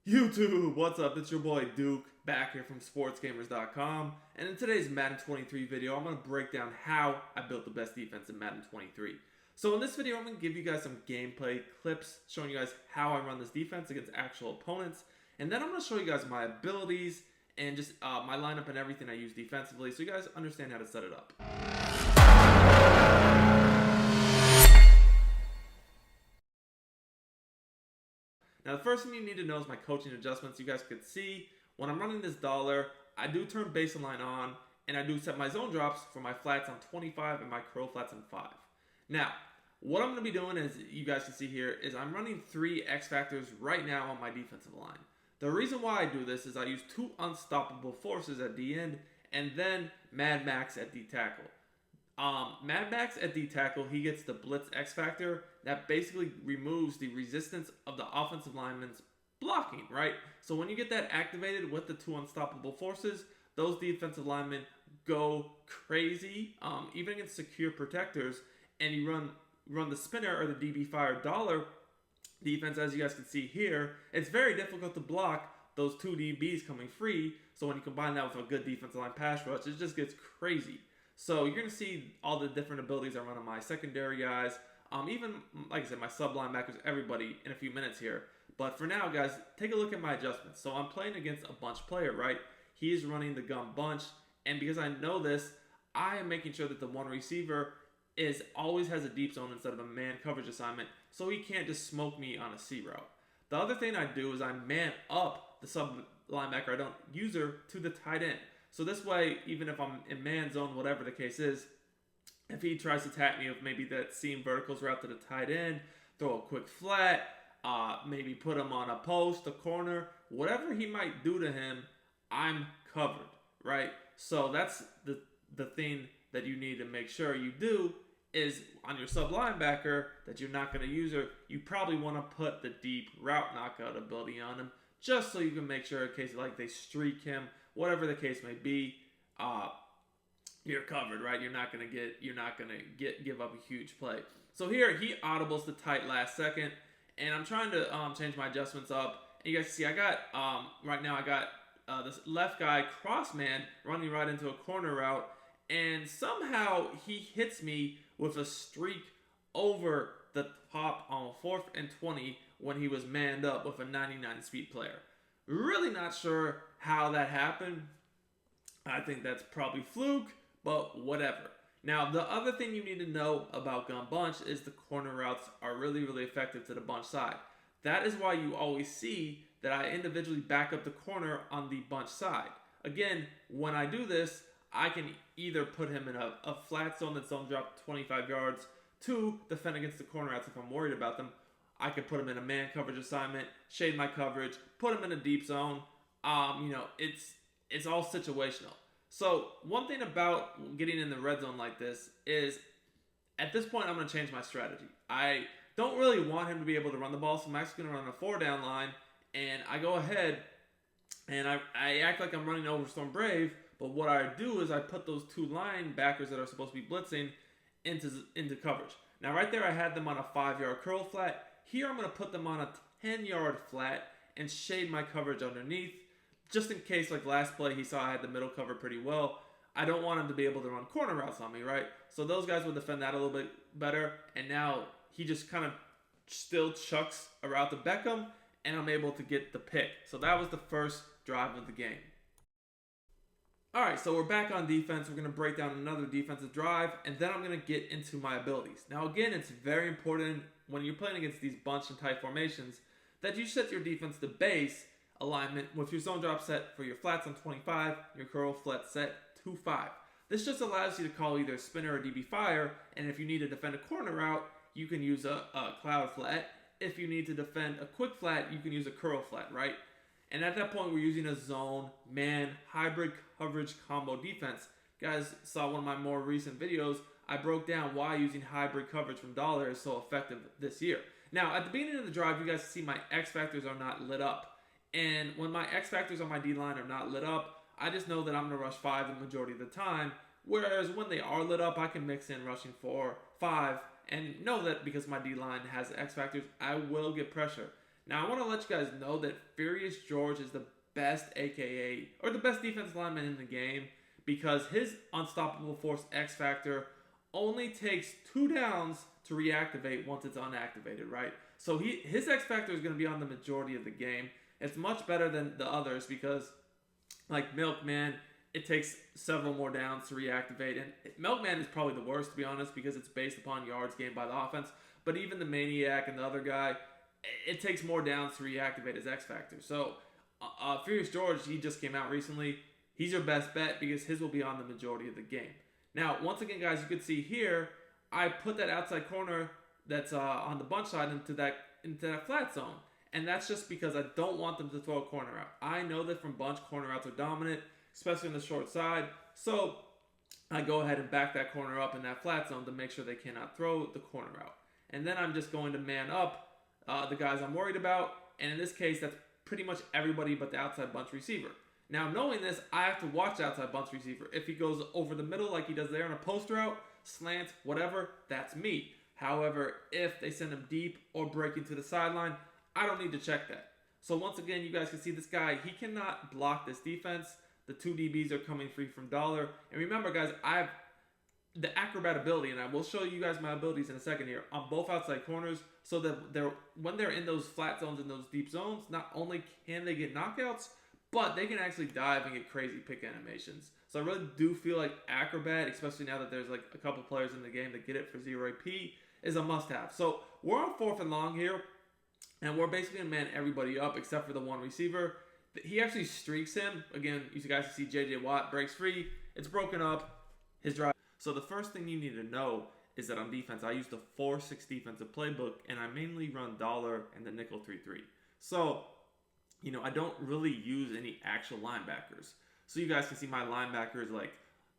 YouTube, what's up? It's your boy Duke, back here from sportsgamers.com, and in today's Madden 23 video, I'm going to break down how I built the best defense in Madden 23. So in this video, I'm going to give you guys some gameplay clips showing you guys how I run this defense against actual opponents, and then I'm going to show you guys my abilities and just my lineup and everything I use defensively so you guys understand how to set it up. Now, the first thing you need to know is my coaching adjustments. You guys could see when I'm running this dollar, I do turn baseline on, and I do set my zone drops for my flats on 25 and my curl flats on 5. Now, what I'm going to be doing, as you guys can see here, is I'm running 3 X factors right now on my defensive line. The reason why I do this is I use 2 unstoppable forces at D end, and then Mad Max at D tackle. Mad Max at D tackle, he gets the blitz X factor that basically removes the resistance of the offensive lineman's blocking, right? So when you get that activated with the 2 unstoppable forces, those defensive linemen go crazy, even against secure protectors, and you run the spinner or the DB fire dollar defense. As you guys can see here, it's very difficult to block those 2 DBs coming free. So when you combine that with a good defensive line pass rush, it just gets crazy. So you're going to see all the different abilities I run on my secondary guys, even, like I said, my sub linebackers, everybody in a few minutes here. But for now, guys, take a look at my adjustments. So I'm playing against a bunch player, right? He's running the gun bunch, and because I know this, I am making sure that the one receiver always has a deep zone instead of a man coverage assignment, so he can't just smoke me on a C route. The other thing I do is I man up the sub linebacker I don't use her to the tight end. So this way, even if I'm in man zone, whatever the case is, if he tries to tap me with maybe that seam verticals route to the tight end, throw a quick flat, maybe put him on a post, a corner, whatever he might do to him, I'm covered, right? So that's the thing that you need to make sure you do is on your sub linebacker that you're not going to use her, you probably want to put the deep route knockout ability on him just so you can make sure in case like they streak him, whatever the case may be, you're covered, right? You're not gonna give up a huge play. So here he audibles the tight last second, and I'm trying to change my adjustments up. And you guys see I got right now I got this left guy cross man running right into a corner route, and somehow he hits me with a streak over the top on 4th and 20 when he was manned up with a 99 speed player. Really not sure how that happened. I think that's probably fluke, but whatever. Now, the other thing you need to know about gun bunch is the corner routes are really, really effective to the bunch side. That is why you always see that I individually back up the corner on the bunch side. Again, when I do this, I can either put him in a flat zone that's zone drop 25 yards to defend against the corner routes if I'm worried about them. I could put him in a man coverage assignment, shade my coverage, put him in a deep zone. It's all situational. So one thing about getting in the red zone like this is, at this point, I'm going to change my strategy. I don't really want him to be able to run the ball, so I'm actually going to run a 4-down line, and I go ahead and I act like I'm running over Storm Brave, but what I do is I put those 2 linebackers that are supposed to be blitzing into coverage. Now right there I had them on a 5-yard curl flat. Here I'm going to put them on a 10-yard flat and shade my coverage underneath. Just in case, like last play, he saw I had the middle covered pretty well. I don't want him to be able to run corner routes on me, right? So those guys will defend that a little bit better. And now he just kind of still chucks a route to Beckham, and I'm able to get the pick. So that was the first drive of the game. All right, so we're back on defense. We're going to break down another defensive drive, and then I'm going to get into my abilities. Now, again, it's very important when you're playing against these bunch and tight formations that you set your defense to base alignment with your zone drop set for your flats on 25, your curl flat set to 5. This just allows you to call either spinner or DB fire, and if you need to defend a corner route, you can use a cloud flat. If you need to defend a quick flat, you can use a curl flat, right? And at that point, we're using a zone, man, hybrid coverage combo defense. Guys saw one of my more recent videos. I broke down why using hybrid coverage from dollar is so effective this year. Now, at the beginning of the drive, you guys see my X factors are not lit up. And when my X factors on my D-line are not lit up, I just know that I'm going to rush 5 the majority of the time. Whereas when they are lit up, I can mix in rushing 4, 5, and know that because my D-line has X factors, I will get pressure. Now, I want to let you guys know that Furious George is the best AKA, or the best defensive lineman in the game, because his unstoppable force X Factor only takes 2 downs to reactivate once it's unactivated, right? So his X Factor is going to be on the majority of the game. It's much better than the others because, like Milkman, it takes several more downs to reactivate. And Milkman is probably the worst, to be honest, because it's based upon yards gained by the offense. But even the Maniac and the other guy, it takes more downs to reactivate his X Factor. So Furious George, he just came out recently. He's your best bet because his will be on the majority of the game. Now, once again, guys, you can see here, I put that outside corner that's on the bunch side into that flat zone. And that's just because I don't want them to throw a corner out. I know that from bunch, corner outs are dominant, especially on the short side. So I go ahead and back that corner up in that flat zone to make sure they cannot throw the corner out. And then I'm just going to man up the guys I'm worried about. And in this case, that's pretty much everybody but the outside bunch receiver. Now, knowing this, I have to watch the outside bunch receiver. If he goes over the middle like he does there in a post route, slant, whatever, that's me. However, if they send him deep or break into the sideline, I don't need to check that. So once again, you guys can see this guy, he cannot block this defense. The 2 DBs are coming free from dollar. And remember, guys, I have the acrobat ability, and I will show you guys my abilities in a second here, on both outside corners, so that when they're in those flat zones and those deep zones, not only can they get knockouts, but they can actually dive and get crazy pick animations. So I really do feel like acrobat, especially now that there's like a couple players in the game that get it for 0 AP, is a must-have. So we're on 4th and long here, and we're basically going to man everybody up except for the one receiver. He actually streaks him. Again, you guys can see J.J. Watt breaks free. It's broken up. His drive. So the first thing you need to know is that on defense, I use the 4-6 defensive playbook, and I mainly run dollar and the nickel 3-3. So, I don't really use any actual linebackers. So you guys can see my linebackers like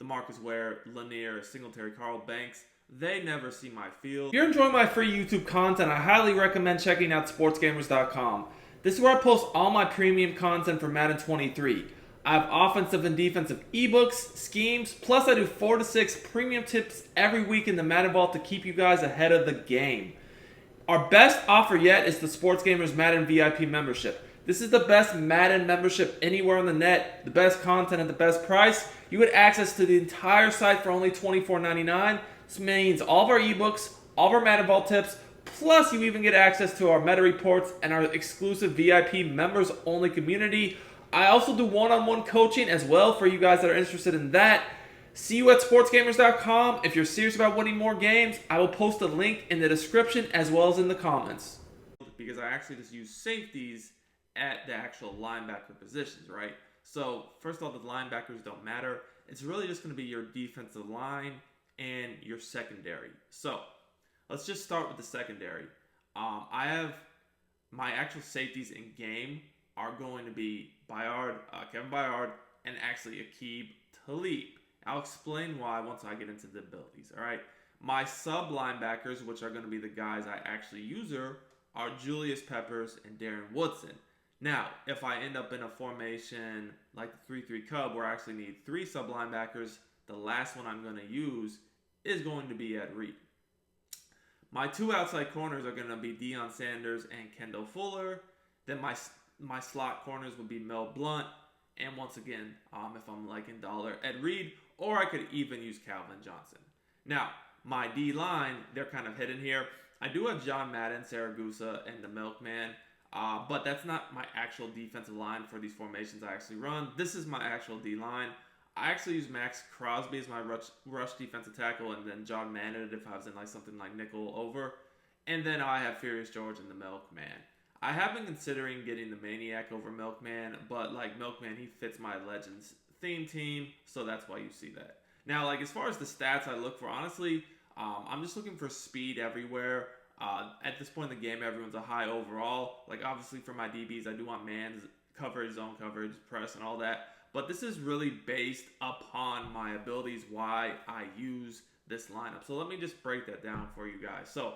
DeMarcus Ware, Lanier, Singletary, Carl Banks. They never see my field. If you're enjoying my free YouTube content, I highly recommend checking out sportsgamers.com. This is where I post all my premium content for Madden 23. I have offensive and defensive ebooks, schemes, plus I do 4 to 6 premium tips every week in the Madden Vault to keep you guys ahead of the game. Our best offer yet is the Sports Gamers Madden VIP membership. This is the best Madden membership anywhere on the net, the best content at the best price. You get access to the entire site for only $24.99. This means all of our ebooks, all of our Madden Vault tips, plus you even get access to our meta reports and our exclusive VIP members only community. I also do one-on-one coaching as well for you guys that are interested in that. See you at sportsgamers.com. If you're serious about winning more games, I will post a link in the description as well as in the comments. Because I actually just use safeties at the actual linebacker positions, right? So, first of all, the linebackers don't matter. It's really just going to be your defensive line and your secondary. So, let's just start with the secondary. I have my actual safeties in game are going to be Kevin Byard, and actually Aqib Talib. I'll explain why once I get into the abilities, all right? My sub linebackers, which are going to be the guys I actually use, are Julius Peppers and Darren Woodson. Now, if I end up in a formation like the 3-3 Cub where I actually need 3 sub linebackers, the last one I'm going to use is going to be Ed Reed. My 2 outside corners are going to be Deion Sanders and Kendall Fuller. Then my slot corners would be Mel Blount, and once again, if I'm liking dollar, Ed Reed, or I could even use Calvin Johnson. Now, my D-line, they're kind of hidden here. I do have John Madden, Saragusa, and the Milkman, but that's not my actual defensive line for these formations I actually run. This is my actual D-line. I actually use Max Crosby as my rush defensive tackle, and then John Madden if I was in something like nickel over. And then I have Furious George and the Milkman. I have been considering getting the Maniac over Milkman, but Milkman, he fits my Legends theme team, so that's why you see that. Now, as far as the stats I look for, honestly, I'm just looking for speed everywhere. At this point in the game, everyone's a high overall. Obviously for my DBs, I do want man coverage, zone coverage, press, and all that. But this is really based upon my abilities, why I use this lineup. So let me just break that down for you guys. So,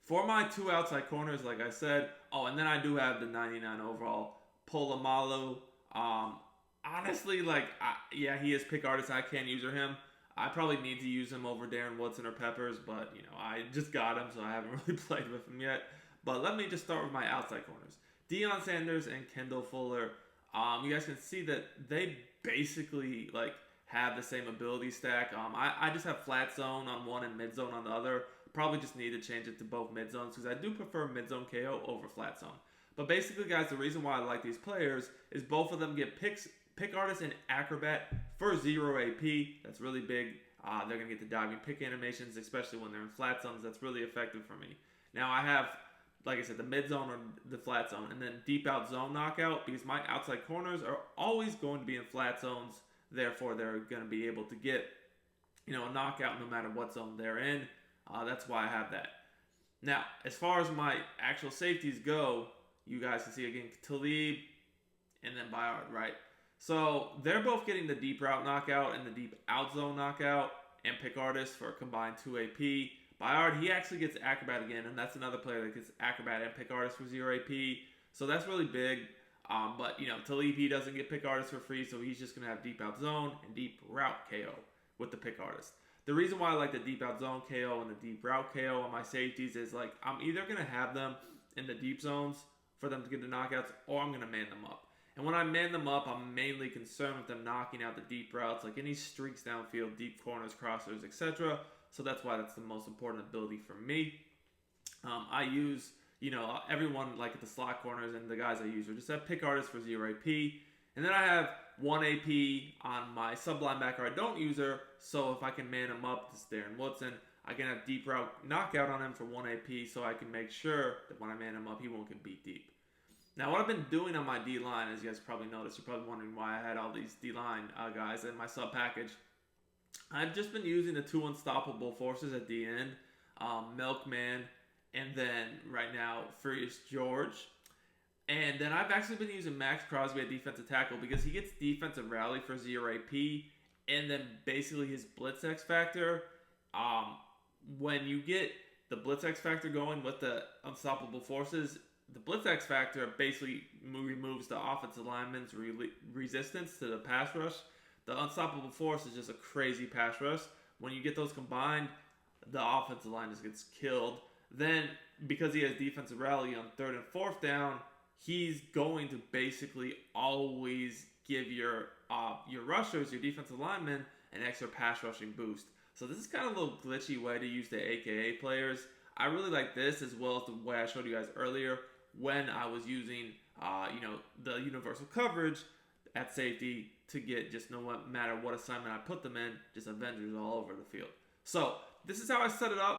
for my 2 outside corners, like I said, and then I do have the 99 overall Polamalu. Honestly, he is pick artist. I can't use him. I probably need to use him over Darren Woodson or Peppers, but I just got him, so I haven't really played with him yet. But let me just start with my outside corners. Deion Sanders and Kendall Fuller. You guys can see that they basically like have the same ability stack. I just have flat zone on one and mid zone on the other. Probably just need to change it to both mid zones because I do prefer mid zone KO over flat zone. But basically, guys, the reason why I like these players is both of them get pick artist and acrobat for 0 AP. That's really big. They're going to get the diving pick animations, especially when they're in flat zones. That's really effective for me. Now, I have, like I said, the mid zone or the flat zone, and then deep out zone knockout because my outside corners are always going to be in flat zones. Therefore, they're going to be able to get, a knockout no matter what zone they're in. That's why I have that. Now, as far as my actual safeties go, you guys can see again Talib and then Bayard, right? So they're both getting the deep route knockout and the deep out zone knockout and pick artist for a combined 2 AP. Bayard, he actually gets acrobat again, and that's another player that gets acrobat and pick artist for 0 AP. So that's really big. But Talib, he doesn't get pick artist for free, so he's just gonna have deep out zone and deep route KO with the pick artist. The reason why I like the deep out zone KO and the deep route KO on my safeties is like I'm either gonna have them in the deep zones for them to get the knockouts, or I'm going to man them up. And when I man them up, I'm mainly concerned with them knocking out the deep routes, like any streaks downfield, deep corners, crossers, etc. So that's why that's the most important ability for me. I use, everyone like at the slot corners, and the guys I use are just have pick artists for 0 AP. And then I have 1 AP on my sub linebacker I don't use her, so if I can man him up, this is Darren Woodson, I can have deep route knockout on him for 1 AP so I can make sure that when I man him up, he won't get beat deep. Now, what I've been doing on my D-line, as you guys probably noticed, you're probably wondering why I had all these D-line guys in my sub package. I've just been using the 2 unstoppable forces at the end, Milkman, and then right now, Furious George. And then I've actually been using Max Crosby at defensive tackle because he gets defensive rally for 0 AP, and then basically his blitz X factor. When you get the blitz X factor going with the unstoppable forces, the blitz X factor basically removes the offensive lineman's resistance to the pass rush. The unstoppable force is just a crazy pass rush. When you get those combined, the offensive line just gets killed. Then, because he has defensive rally on 3rd and 4th down, he's going to basically always give your rushers, your defensive linemen, an extra pass rushing boost. So this is kind of a little glitchy way to use the AKA players. I really like this as well as the way I showed you guys earlier when I was using, the universal coverage at safety to get just no matter what assignment I put them in, just Avengers all over the field. So this is how I set it up.